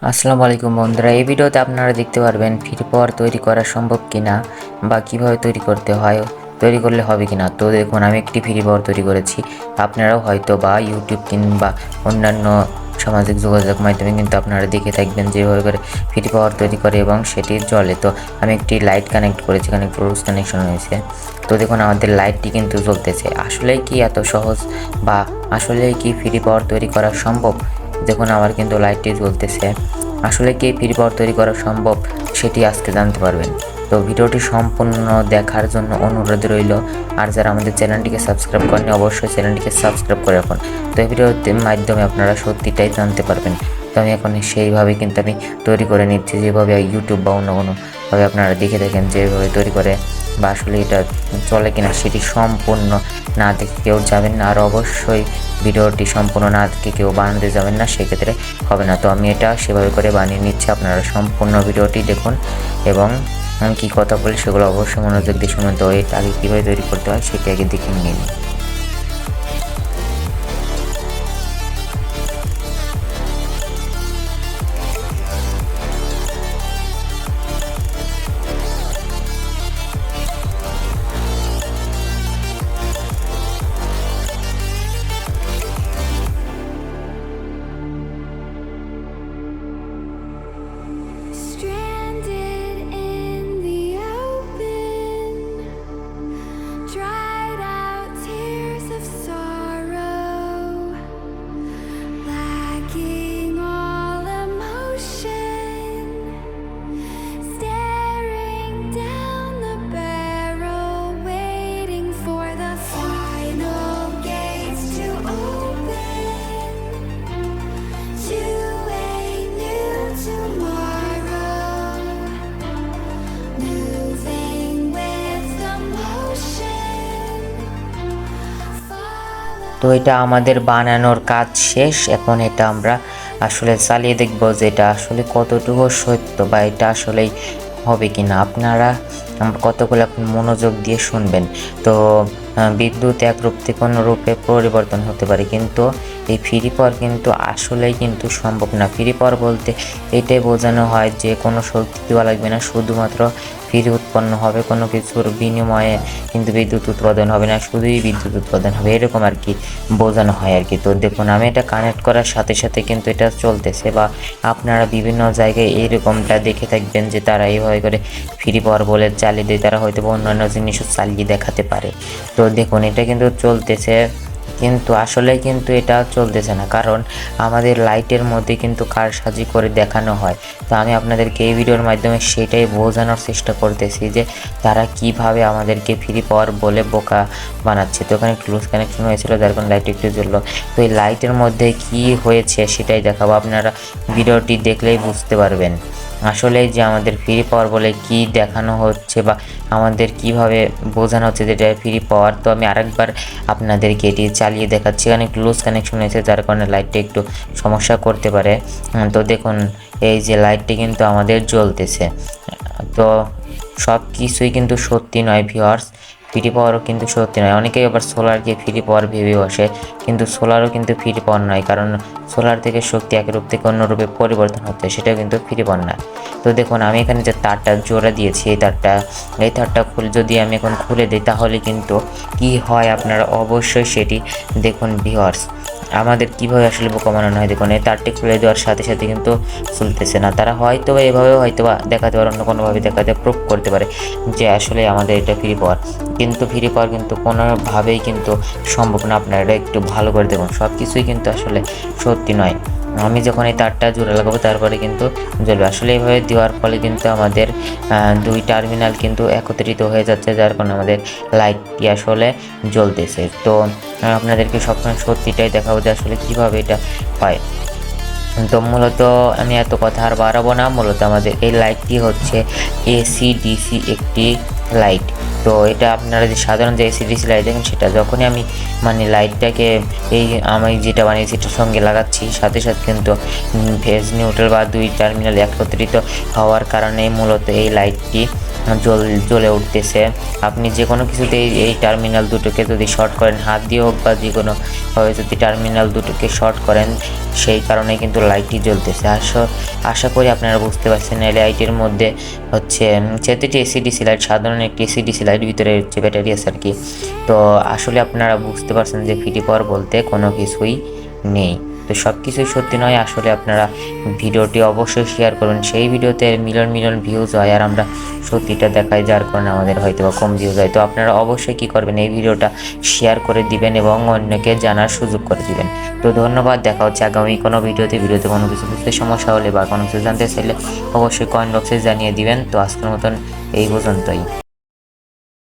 আসসালামু আলাইকুম বন্ধুরা, এই ভিডিওতে আপনারা দেখতে পারবেন ফ্রি পাওয়ার তৈরি করা সম্ভব কিনা বা কিভাবে তৈরি করতে হয়, তৈরি করলে হবে কিনা। তো দেখুন, আমি একটি ফ্রি পাওয়ার তৈরি করেছি। আপনারাও হয়তো বা ইউটিউব কিংবা অন্যান্য সামাজিক যোগাযোগ মাধ্যমে কিন্তু আপনারা দেখে থাকবেন যেভাবে করে ফ্রি পাওয়ার তৈরি করে এবং সেটি জ্বলে। তো আমি একটি লাইট কানেক্ট করেছি, এখানে ক্লোজ কানেকশন হয়েছে। তো দেখুন, আমাদের লাইটটি কিন্তু জ্বলতেছে। আসলেই কি এত সহজ বা আসলেই কি ফ্রি পাওয়ার তৈরি করা সম্ভব? দেখুন, আমার কিন্তু লাইটটি জ্বলতেছে। আসলে কি ফ্রি পাওয়ার তৈরি করা সম্ভব, সেটি আজকে জানতে পারবেন। তো ভিডিওটি সম্পূর্ণ দেখার জন্য অনুরোধ রইল। আর যারা আমাদের চ্যানেলটিকে সাবস্ক্রাইব করেনি, অবশ্যই চ্যানেলটিকে সাবস্ক্রাইব করে রাখুন। তো এই ভিডিওর মাধ্যমে আপনারা সত্যিটাই জানতে পারবেন। তো আমি এখন সেইভাবে কিন্তু আমি তৈরি করে নিচ্ছি, যেভাবে ইউটিউব বা অন্য কোনোভাবে আপনারা দেখে থাকেন যেভাবে তৈরি করে, বা আসলে এটা চলে কিনা সেটি সম্পূর্ণ না দেখে কেউ যাবেন না। আর অবশ্যই ভিডিওটি সম্পূর্ণ না দেখে কেউ বানাতে যাবেন না, সেক্ষেত্রে হবে না। তো আমি এটা সেভাবে করে বানিয়ে নিচ্ছি, আপনারা সম্পূর্ণ ভিডিওটি দেখুন এবং আমি কী কথা বলি সেগুলো অবশ্যই মনোযোগ দিয়ে শুনুন। তো এটা আগে কীভাবে তৈরি করতে হয় সেটি আগে দেখে নিন। Stranded in the open, dried out tears of sorrow, lacking all emotion, staring down the barrel, waiting for the final gates to open to a new tomorrow, moving with the motion, তো এটা আমাদের বানানোর কাজ শেষ। এখন এটা আমরা আসলে চালিয়ে দেখব যে এটা আসলে কতটুকু সত্য বা এটা আসলেই হবে কি না। আপনারা কতগুলো এখন মনোযোগ দিয়ে শুনবেন। তো বিদ্যুৎ এক রূপ থেকে অন্য রূপে পরিবর্তন হতে পারে, কিন্তু এই ফ্রি পাওয়ার কিন্তু আসলেই কিন্তু সম্ভব না। ফ্রি পাওয়ার বলতে এটাই বোঝানো হয় যে কোনো শক্তি দেওয়া লাগবে না, শুধুমাত্র ফ্রি উৎপন্ন হবে, কোনো কিছুর বিনিময়ে কিন্তু বিদ্যুৎ উৎপাদন হবে না, শুধুই বিদ্যুৎ উৎপাদন হবে, এরকম আর কি বোঝানো হয় আর কি। তো দেখুন, আমি এটা কানেক্ট করার সাথে সাথে কিন্তু এটা চলতেছে, বা আপনারা বিভিন্ন জায়গায় এইরকমটা দেখে থাকবেন যে তারা এইভাবে করে ফ্রি পাওয়ার বলে চালিয়ে দেয়, তারা হয়তো অন্যান্য জিনিসও চালিয়ে দেখাতে পারে। তো দেখুন, এটা কিন্তু চলতেছে, কিন্তু আসলে কিন্তু এটা চলতেছে না, কারণ আমাদের লাইটের মধ্যে কিন্তু কারসাজি করে দেখানো হয়। তো আমি আপনাদেরকে এই ভিডিওর মাধ্যমে সেটাই বোঝানোর চেষ্টা করতেছি যে তারা কিভাবে আমাদেরকে ফ্রি পাওয়ার বলে বোকা বানাচ্ছে। তো ওখানে ক্লোজ কানেকশন হয়েছিল, যার কারণে লাইট একটু জ্বললো। তো এই লাইটের মধ্যে কি হয়েছে সেটাই দেখাবো, আপনারা ভিডিওটি দেখলেই বুঝতে পারবেন আসলে যে আমাদের ফ্রি পাওয়ার বলে কি দেখানো হচ্ছে বা আমাদের কিভাবে বোঝানো হচ্ছে যে এটা ফ্রি পাওয়ার। তো আমি আরেকবার আপনাদেরকে এটি চালিয়ে দেখাচ্ছি। এখানে ক্লোজ কানেকশন হয়েছে, যার কারণে লাইটটা একটু সমস্যা করতে পারে। তো দেখুন, এই যে লাইটটি কিন্তু আমাদের জ্বলতেছে। তো সব কিছুই কিন্তু সত্যি নয় ভিউয়ার্স, ফ্রি পাওয়ারও কিন্তু সত্যি নয়। অনেকেই আবার সোলারকে ফ্রি পাওয়ার ভেবে বসে, কিন্তু সোলারও কিন্তু ফ্রি পাওয়ার নয়, কারণ সোলার থেকে শক্তি এক রূপ থেকে অন্য রূপে পরিবর্তন হচ্ছে, সেটাও কিন্তু ফ্রি পাওয়ার না। তো দেখুন, আমি এখানে যে তারটা জোড়া দিয়েছি, এই তারটা খুলে যদি আমি এখন খুলে দিই, তাহলে কিন্তু কি হয় আপনারা অবশ্যই সেটি দেখুন ভিউয়ার্স। আমাদের কীভাবে আসলে বোকা বানানো হয় দেখুন, এই তারটি খুলে দেওয়ার সাথে সাথে কিন্তু চলতেছে না। তারা হয়তো বা এভাবেও হয়তো বা দেখাতে পারে, অন্য কোনোভাবে দেখাতে প্রুভ করতে পারে যে আসলে আমাদের এটা ফ্রি পাওয়ার, কিন্তু ফ্রি পাওয়ার কিন্তু কোনোভাবেই কিন্তু সম্ভব না। আপনারা এটা একটু ভালো করে দেখুন, সব কিছুই কিন্তু আসলে সত্যি নয়। আমি যখন এই তারটা জোড়া লাগাবো তারপরে কিন্তু জ্বলবে। আসলে এইভাবে দেওয়ার ফলে কিন্তু আমাদের দুই টার্মিনাল কিন্তু একত্রিত হয়ে যাচ্ছে, যার কারণে আমাদের লাইটটি আসলে জ্বলতেছে। তো আপনাদেরকে সবসময় সত্যিটাই দেখাবো যে আসলে কীভাবে এটা হয়। তো মূলত আমি এত কথা আর বাড়াবো না। মূলত আমাদের এই লাইটটি হচ্ছে এসি ডিসি একটি লাইট। তো এটা আপনারা যে সাধারণ যে এসি ডিসি লাইট দেখেন, সেটা যখনই আমি লাইটটাকে আমি যেটা বানিয়েছি সেটার সঙ্গে লাগাচ্ছি, সাথে সাথে কিন্তু ফেজ নিউট্রাল বা দুই টার্মিনাল একত্রিত হওয়ার কারণে মূলত এই লাইটটি জ্বলে উঠতেছে। আপনি যে কোনো কিছুতে এই টার্মিনাল দুটোকে যদি শর্ট করেন, হাত দিয়ে হোক বা যে কোনোভাবে যদি টার্মিনাল দুটোকে শর্ট করেন, সেই কারণে কিন্তু লাইটটি জ্বলতেছে। আশা করি আপনারা বুঝতে পারছেন। এই লাইটের মধ্যে হচ্ছে যেহেতু এটি এসিডিসি লাইট, সাধারণ একটি এসিডিসি লাইট, ভিতরে হচ্ছে ব্যাটারি আছে আর কি। তো আসলে আপনারা বুঝতে পারছেন যে ফিটি পাওয়ার বলতে কোনো কিছুই নেই। তো সব কিছুই সত্যি নয়। আসলে আপনারা ভিডিওটি অবশ্যই শেয়ার করবেন। সেই ভিডিওতে মিলিয়ন ভিউজ হয় আর আমরা সত্যিটা দেখাই, যার কারণে আমাদের হয়তো বা কম ভিউজ হয়। তো আপনারা অবশ্যই কী করবেন, এই ভিডিওটা শেয়ার করে দিবেন এবং অন্যকে জানার সুযোগ করে দিবেন। তো ধন্যবাদ। দেখা হচ্ছে আগামী কোনো ভিডিওতে কোনো কিছু বুঝতে সমস্যা হলে বা কোনো কিছু জানতে চাইলে অবশ্যই কমেন্ট বক্সে জানিয়ে দিবেন। তো আজকের মতন এই পর্যন্তই।